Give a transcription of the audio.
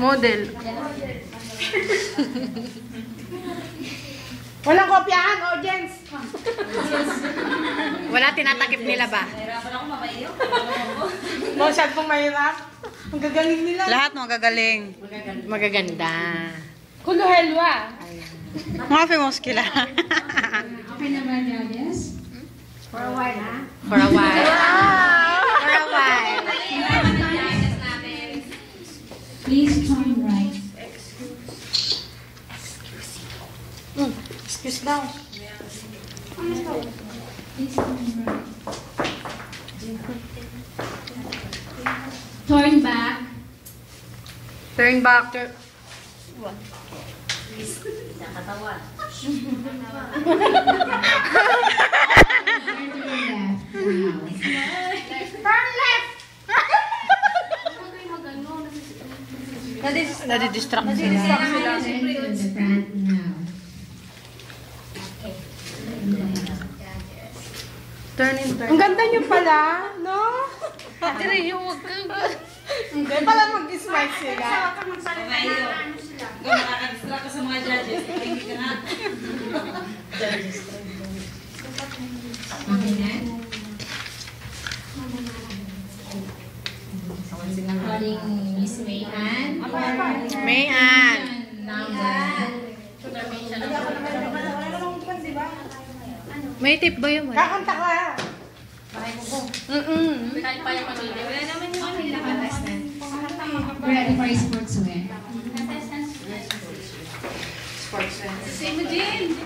Model. Walang kopyahan, audience. Wala tinatakip nila ba? Nahirapan ako mabayo. Masyad pong mahirap. Ang gagaling nila. Lahat magagaling. Magaganda. Kulo helwa. Mga famous kila. Okay na ba, judges? For a while, ha? For a while. For a while. Please turn right. Excuse daw. Please turn right. Turn back. Turn back. Nakatawan. Turn to the left. Now. Turn left! Nadidistract sila. Turn to the front now. Turn in, turn. Ang ganda niyo pala, no? Tira yung wag ka. Hindi pala mag-smile sila. Mabayo. Kung makaka-distract ka sa mga judges, hindi ka na. Okay na? Calling Miss May Ann. May Ann. May tip ba yun? Kakanta ka. Ready for sportswear. Same din.